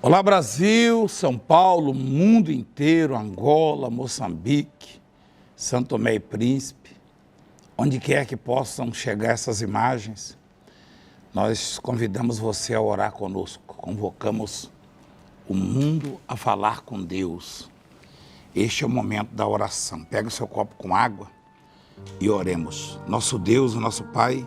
Olá Brasil, São Paulo, mundo inteiro, Angola, Moçambique, São Tomé e Príncipe, onde quer que possam chegar essas imagens, nós convidamos você a orar conosco, convocamos o mundo a falar com Deus. Este é o momento da oração. Pega o seu copo com água e oremos. Nosso Deus, nosso Pai,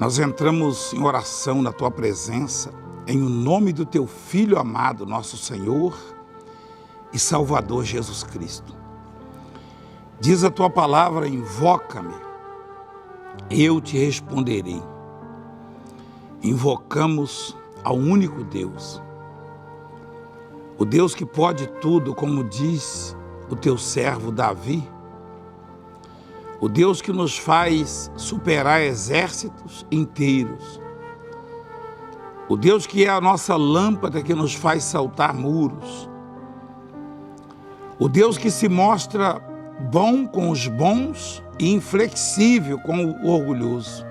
nós entramos em oração na Tua presença, em o nome do Teu Filho amado, nosso Senhor e Salvador Jesus Cristo. Diz a Tua palavra, invoca-me, eu te responderei. Invocamos ao único Deus, o Deus que pode tudo, como diz o Teu servo Davi, o Deus que nos faz superar exércitos inteiros, o Deus que é a nossa lâmpada que nos faz saltar muros, o Deus que se mostra bom com os bons e inflexível com o orgulhoso.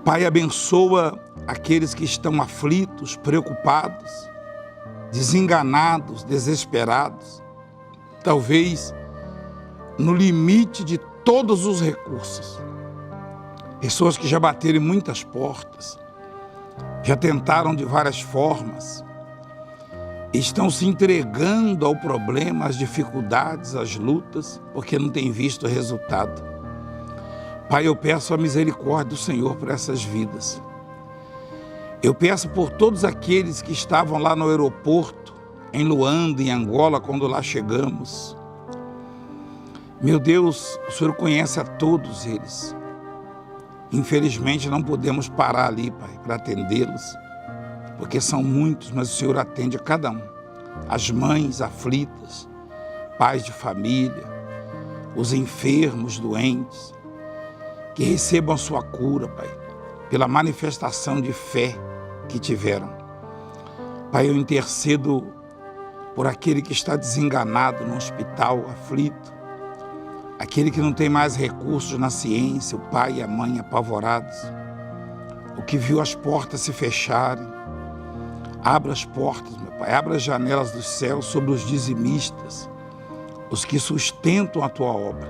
Pai, abençoa aqueles que estão aflitos, preocupados, desenganados, desesperados, talvez no limite de todos os recursos. Pessoas que já bateram em muitas portas, já tentaram de várias formas, estão se entregando ao problema, às dificuldades, às lutas, porque não têm visto o resultado. Pai, eu peço a misericórdia do Senhor por essas vidas. Eu peço por todos aqueles que estavam lá no aeroporto, em Luanda, em Angola, quando lá chegamos. Meu Deus, o Senhor conhece a todos eles. Infelizmente não podemos parar ali, Pai, para atendê-los, porque são muitos, mas o Senhor atende a cada um. As mães aflitas, pais de família, os enfermos, doentes, que recebam a sua cura, Pai, pela manifestação de fé que tiveram. Pai, eu intercedo por aquele que está desenganado no hospital, aflito, aquele que não tem mais recursos na ciência, o pai e a mãe apavorados, o que viu as portas se fecharem. Abra as portas, meu Pai, abra as janelas dos céus sobre os dizimistas, os que sustentam a Tua obra.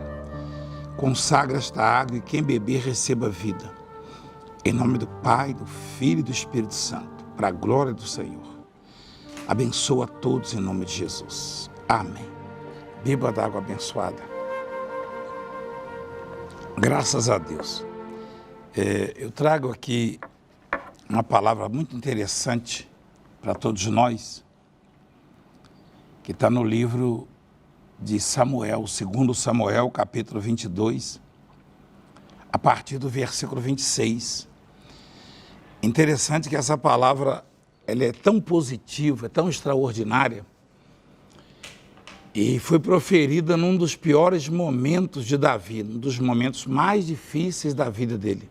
Consagra esta água e quem beber receba vida. Em nome do Pai, do Filho e do Espírito Santo, para a glória do Senhor. Abençoa a todos em nome de Jesus. Amém. Beba da água abençoada. Graças a Deus. Eu trago aqui uma palavra muito interessante para todos nós, que está no livro de Samuel, 2 Samuel, capítulo 22, a partir do versículo 26. Interessante que essa palavra ela é tão positiva, tão extraordinária, e foi proferida num dos piores momentos de Davi, num dos momentos mais difíceis da vida dele,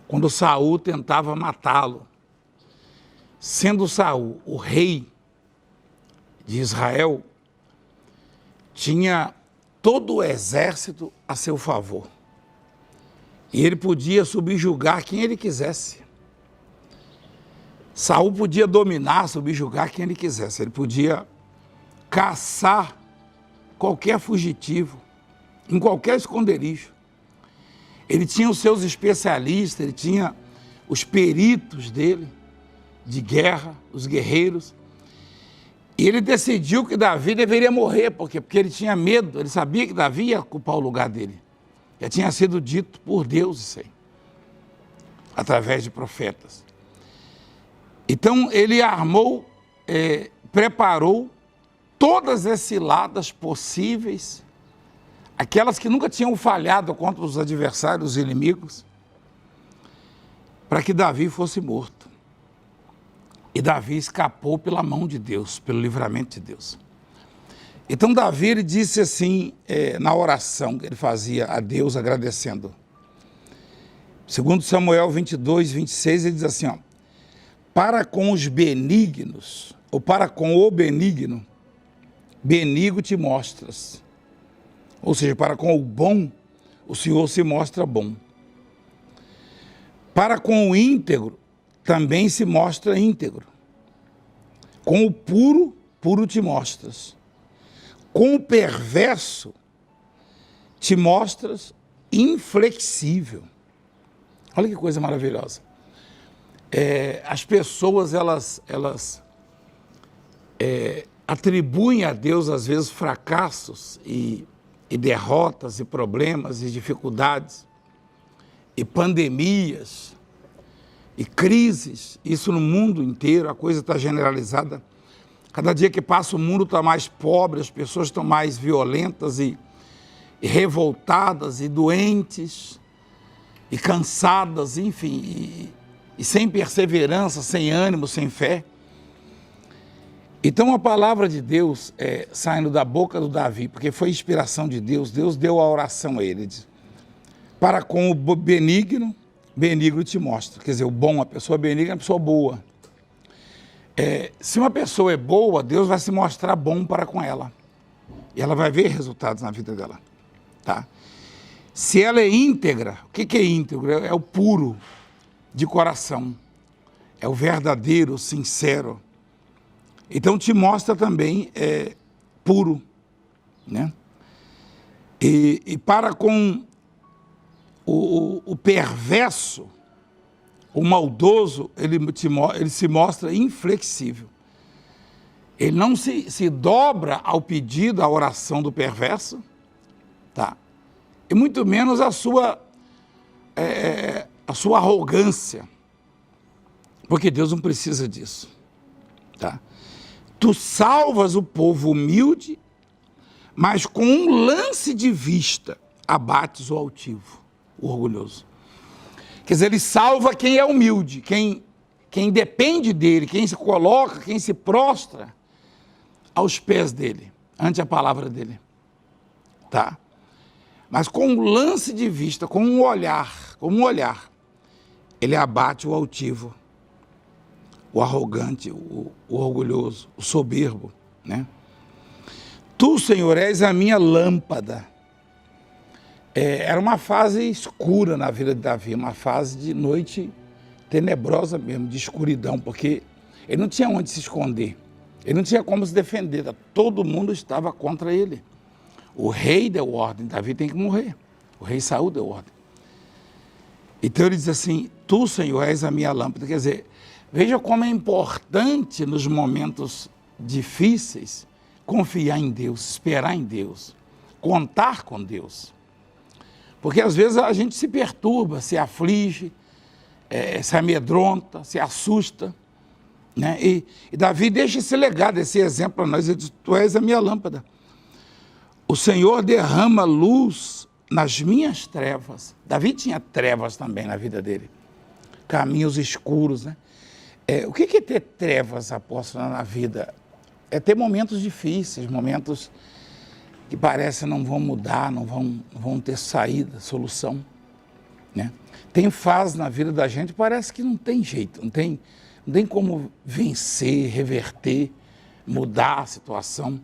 quando Saul tentava matá-lo. Sendo Saul o rei de Israel, tinha todo o exército a seu favor. E ele podia subjugar quem ele quisesse. Saul podia dominar, subjugar quem ele quisesse. Ele podia caçar qualquer fugitivo, em qualquer esconderijo. Ele tinha os seus especialistas, ele tinha os peritos dele, de guerra, os guerreiros. E ele decidiu que Davi deveria morrer, porque ele tinha medo, ele sabia que Davi ia ocupar o lugar dele. Já tinha sido dito por Deus isso aí, através de profetas. Então ele armou, preparou todas as ciladas possíveis, aquelas que nunca tinham falhado contra os adversários, os inimigos, para que Davi fosse morto. E Davi escapou pela mão de Deus, pelo livramento de Deus. Então Davi ele disse assim, na oração que ele fazia a Deus agradecendo. 2 Samuel 22, 26, ele diz assim, ó, para com os benignos, ou para com o benigno, benigno te mostras. Ou seja, para com o bom, o Senhor se mostra bom. Para com o íntegro, também se mostra íntegro. Com o puro, puro te mostras. Com o perverso, te mostras inflexível. Olha que coisa maravilhosa. As pessoas, elas atribuem a Deus, às vezes, fracassos e derrotas e problemas e dificuldades e pandemias e crises, isso no mundo inteiro, a coisa está generalizada. Cada dia que passa o mundo está mais pobre, as pessoas estão mais violentas e revoltadas e doentes e cansadas, enfim, e sem perseverança, sem ânimo, sem fé. Então a palavra de Deus saindo da boca do Davi, porque foi inspiração de Deus, Deus deu a oração a ele, diz, para com o benigno, benigno te mostra. Quer dizer, o bom, a pessoa benigna é uma pessoa boa. Se uma pessoa é boa, Deus vai se mostrar bom para com ela. E ela vai ver resultados na vida dela. Tá? Se ela é íntegra, o que é íntegro? É o puro de coração. É o verdadeiro, sincero. Então te mostra também puro. Né? E para com o perverso, o maldoso, ele se mostra inflexível. Ele não se dobra ao pedido, à oração do perverso, tá? E muito menos a sua arrogância, porque Deus não precisa disso. Tá? Tu salvas o povo humilde, mas com um lance de vista abates o altivo, o orgulhoso. Quer dizer, ele salva quem é humilde, quem depende dele, quem se coloca, quem se prostra aos pés dele, ante a palavra dele. Tá? Mas com um lance de vista, com um olhar, ele abate o altivo, o arrogante, o orgulhoso, o soberbo. Né? Tu, Senhor, és a minha lâmpada. Era uma fase escura na vida de Davi, uma fase de noite tenebrosa mesmo, de escuridão, porque ele não tinha onde se esconder, ele não tinha como se defender, todo mundo estava contra ele. O rei deu ordem, Davi tem que morrer, o rei Saul deu ordem. Então ele diz assim, tu, Senhor, és a minha lâmpada. Quer dizer, veja como é importante nos momentos difíceis confiar em Deus, esperar em Deus, contar com Deus. Porque às vezes a gente se perturba, se aflige, se amedronta, se assusta. Né? E Davi deixa esse legado, esse exemplo para nós, ele diz, tu és a minha lâmpada. O Senhor derrama luz nas minhas trevas. Davi tinha trevas também na vida dele, caminhos escuros. Né? O que é ter trevas, apóstolo, na vida? É ter momentos difíceis, momentos que parece não vão mudar, não vão ter saída, solução. Né? Tem fases na vida da gente, parece que não tem jeito, não tem como vencer, reverter, mudar a situação.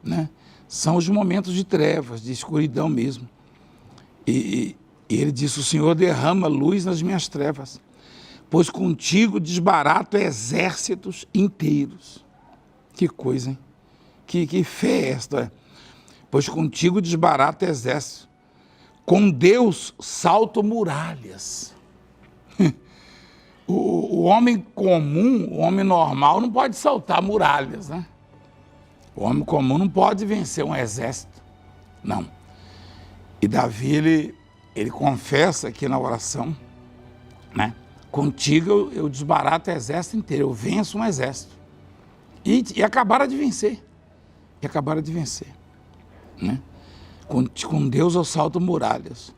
Né? São os momentos de trevas, de escuridão mesmo. E ele disse, o Senhor derrama luz nas minhas trevas, pois contigo desbarato exércitos inteiros. Que coisa, hein? Que fé é esta? Pois contigo desbarato exército. Com Deus salto muralhas. O homem comum, o homem normal, não pode saltar muralhas, né? O homem comum não pode vencer um exército, não. E Davi, ele confessa aqui na oração, né? Contigo eu desbarato o exército inteiro, eu venço um exército. E acabaram de vencer. Né? Com Deus eu salto muralhas.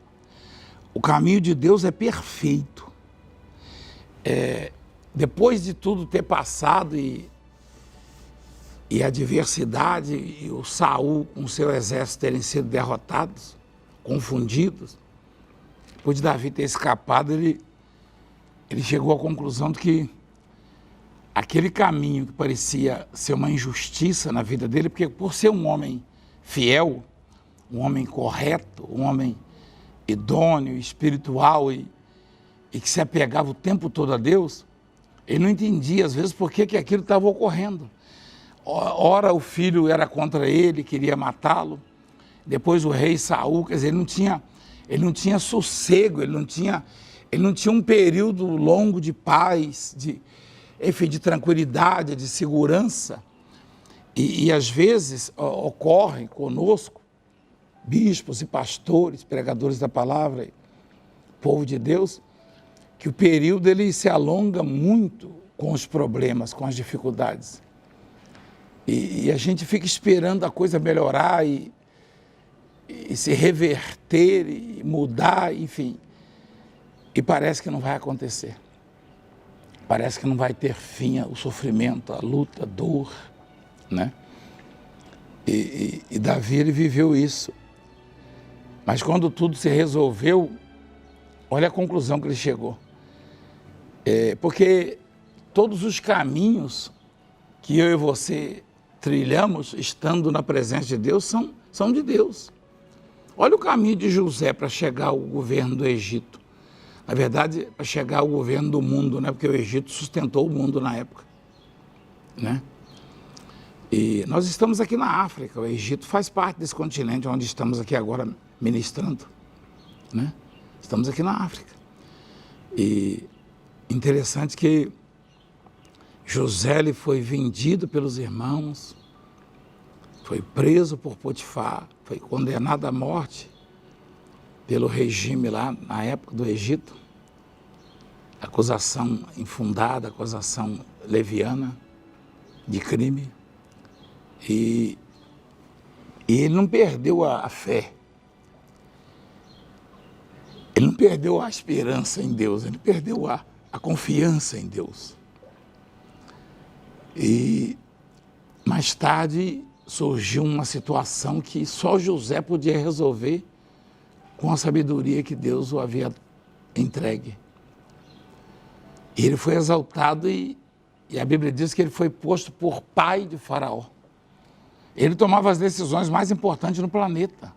O caminho de Deus é perfeito. Depois de tudo ter passado e a adversidade e o Saul com seu exército terem sido derrotados, confundidos, depois de Davi ter escapado, ele chegou à conclusão de que aquele caminho que parecia ser uma injustiça na vida dele, porque por ser um homem fiel, um homem correto, um homem idôneo, espiritual e que se apegava o tempo todo a Deus, Ele não entendia, às vezes, por que aquilo estava ocorrendo. Ora, o filho era contra ele, queria matá-lo. Depois o rei Saul, quer dizer, ele não tinha sossego, ele não tinha um período longo de paz, de tranquilidade, de segurança. E às vezes ocorre conosco, bispos e pastores, pregadores da palavra, povo de Deus, que o período ele se alonga muito com os problemas, com as dificuldades. E a gente fica esperando a coisa melhorar e se reverter e mudar, enfim. E parece que não vai acontecer. Parece que não vai ter fim o sofrimento, a luta, a dor, né? E Davi, ele viveu isso. Mas quando tudo se resolveu, olha a conclusão que ele chegou. Porque todos os caminhos que eu e você trilhamos, estando na presença de Deus, são de Deus. Olha o caminho de José para chegar ao governo do Egito. Na verdade, para chegar ao governo do mundo, né? Porque o Egito sustentou o mundo na época, né? E nós estamos aqui na África, o Egito faz parte desse continente onde estamos aqui agora ministrando, né? Estamos aqui na África. E interessante que José ele foi vendido pelos irmãos, foi preso por Potifar, foi condenado à morte pelo regime lá na época do Egito, acusação infundada, acusação leviana de crime. E ele não perdeu a fé, ele não perdeu a esperança em Deus, ele perdeu a confiança em Deus. E mais tarde surgiu uma situação que só José podia resolver com a sabedoria que Deus o havia entregue. E ele foi exaltado e a Bíblia diz que ele foi posto por pai de Faraó. Ele tomava as decisões mais importantes no planeta.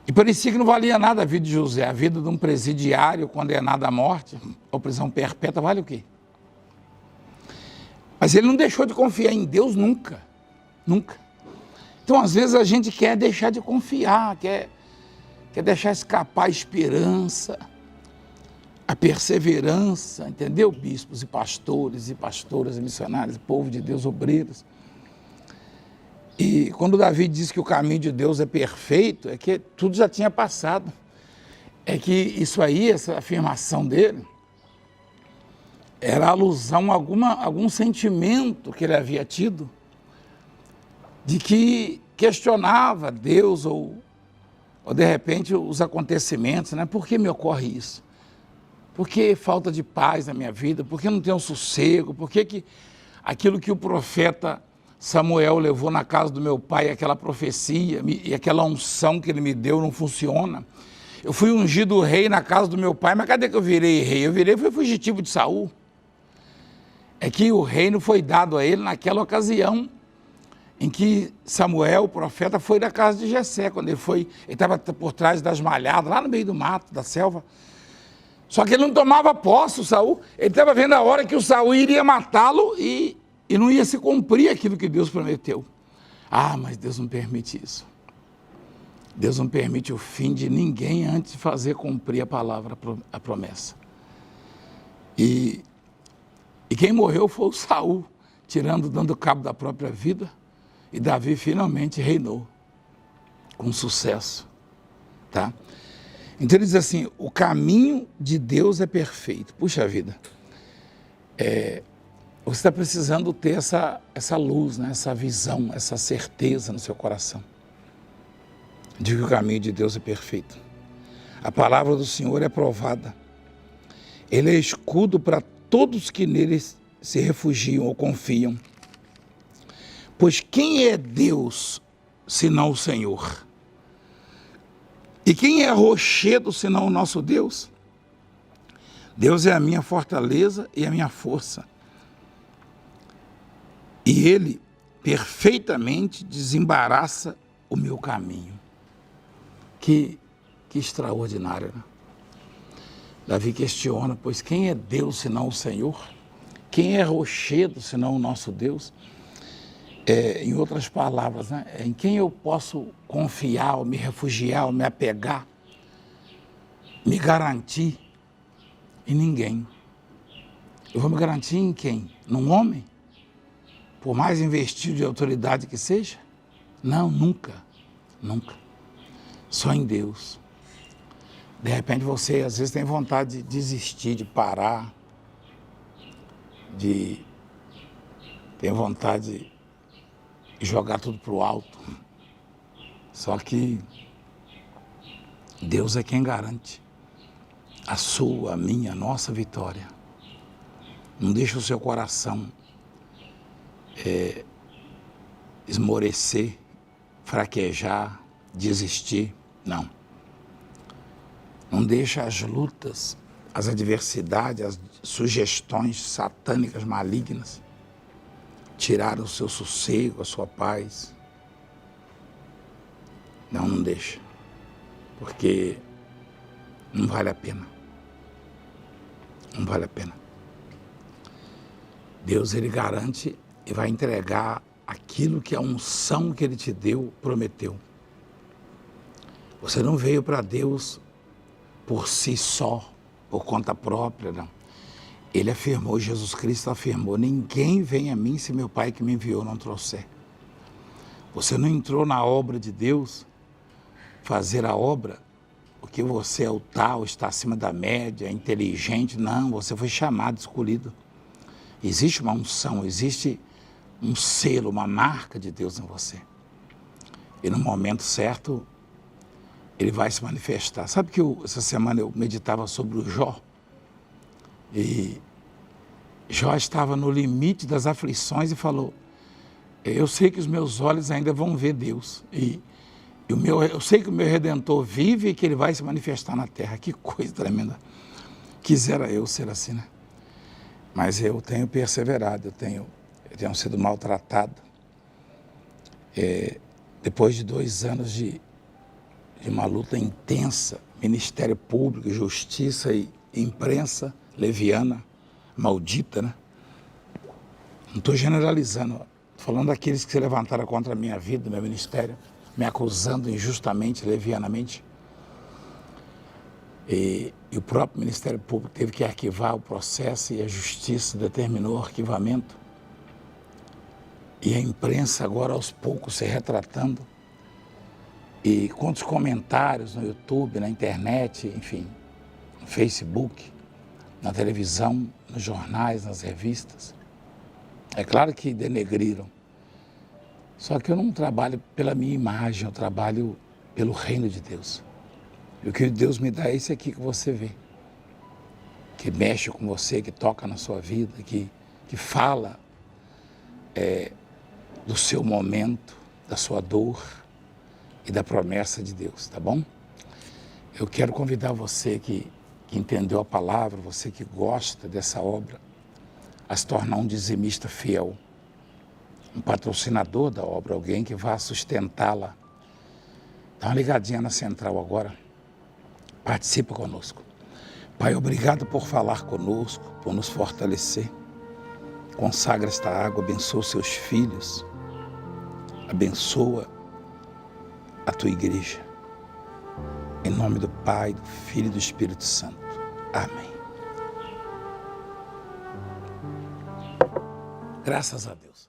E parecia que não valia nada a vida de José. A vida de um presidiário condenado à morte, ou prisão perpétua, vale o quê? Mas ele não deixou de confiar em Deus nunca. Nunca. Então, às vezes, a gente quer deixar de confiar, quer deixar escapar a esperança, a perseverança, entendeu? Bispos e pastoras e missionários, povo de Deus, obreiros. E quando Davi diz que o caminho de Deus é perfeito, é que tudo já tinha passado. É que isso aí, essa afirmação dele, era alusão a algum sentimento que ele havia tido, de que questionava Deus ou de repente os acontecimentos, né? Por que me ocorre isso? Por que falta de paz na minha vida? Por que não tenho sossego? Por que aquilo que o profeta Samuel levou na casa do meu pai, aquela profecia e aquela unção que ele me deu não funciona? Eu fui ungido rei na casa do meu pai, mas cadê que eu virei rei? Fui fugitivo de Saul. É que o reino foi dado a ele naquela ocasião em que Samuel, o profeta, foi da casa de Jessé, quando ele estava por trás das malhadas, lá no meio do mato, da selva. Só que ele não tomava posse, o Saul. Ele estava vendo a hora que o Saul iria matá-lo e não ia se cumprir aquilo que Deus prometeu. Ah, mas Deus não permite isso. Deus não permite o fim de ninguém antes de fazer cumprir a palavra, a promessa. E quem morreu foi o Saul, dando cabo da própria vida. E Davi finalmente reinou com sucesso, tá? Então ele diz assim, o caminho de Deus é perfeito. Puxa vida, você está precisando ter essa luz, né? Essa visão, essa certeza no seu coração, de que o caminho de Deus é perfeito. A palavra do Senhor é provada. Ele é escudo para todos que nele se refugiam ou confiam. Pois quem é Deus, senão o Senhor? E quem é rochedo, senão o nosso Deus? Deus é a minha fortaleza e a minha força. E Ele perfeitamente desembaraça o meu caminho. Que extraordinário, né? Davi questiona, pois quem é Deus senão o Senhor? Quem é rochedo senão o nosso Deus? Em outras palavras, né? Em quem eu posso confiar, ou me refugiar, ou me apegar, me garantir? Em ninguém. Eu vou me garantir em quem? Num homem? Por mais investido de autoridade que seja? Não, nunca, nunca. Só em Deus. De repente você às vezes tem vontade de desistir, de parar, tem vontade de jogar tudo para o alto. Só que Deus é quem garante a sua, a minha, a nossa vitória. Não deixe o seu coração esmorecer, fraquejar, desistir, não. Não deixe as lutas, as adversidades, as sugestões satânicas, malignas, tirar o seu sossego, a sua paz. Não deixa, porque não vale a pena. Não vale a pena. Deus, Ele garante e vai entregar aquilo que a unção que Ele te deu, prometeu. Você não veio para Deus por si só, por conta própria, não. Ele afirmou, Jesus Cristo afirmou, ninguém vem a mim se meu Pai que me enviou não trouxer. Você não entrou na obra de Deus, fazer a obra, porque você é o tal, está acima da média, é inteligente. Não, você foi chamado, escolhido. Existe uma unção, existe um selo, uma marca de Deus em você. E no momento certo, Ele vai se manifestar. Sabe que essa semana eu meditava sobre o Jó? E Jó estava no limite das aflições e falou, eu sei que os meus olhos ainda vão ver Deus. Eu sei que o meu Redentor vive e que Ele vai se manifestar na terra. Que coisa tremenda. Quisera eu ser assim, né? Mas eu tenho perseverado, eu tenho sido maltratado. Depois de 2 anos de uma luta intensa, Ministério Público, Justiça e imprensa leviana, maldita, né? Não estou generalizando, estou falando daqueles que se levantaram contra a minha vida, meu ministério, me acusando injustamente, levianamente. E o próprio Ministério Público teve que arquivar o processo e a Justiça determinou o arquivamento. E a imprensa agora aos poucos se retratando. E quantos comentários no YouTube, na internet, enfim, no Facebook, na televisão, nos jornais, nas revistas. É claro que denegriram. Só que eu não trabalho pela minha imagem, eu trabalho pelo reino de Deus. E o que Deus me dá é esse aqui que você vê. Que mexe com você, que toca na sua vida, que fala do seu momento, da sua dor e da promessa de Deus, tá bom? Eu quero convidar você que entendeu a palavra, você que gosta dessa obra, a se tornar um dizimista fiel, um patrocinador da obra, alguém que vá sustentá-la. Dá uma ligadinha na central agora, participa conosco. Pai, obrigado por falar conosco, por nos fortalecer. Consagra esta água, abençoa os seus filhos, abençoa a tua igreja. Em nome do Pai, do Filho e do Espírito Santo. Amém. Graças a Deus.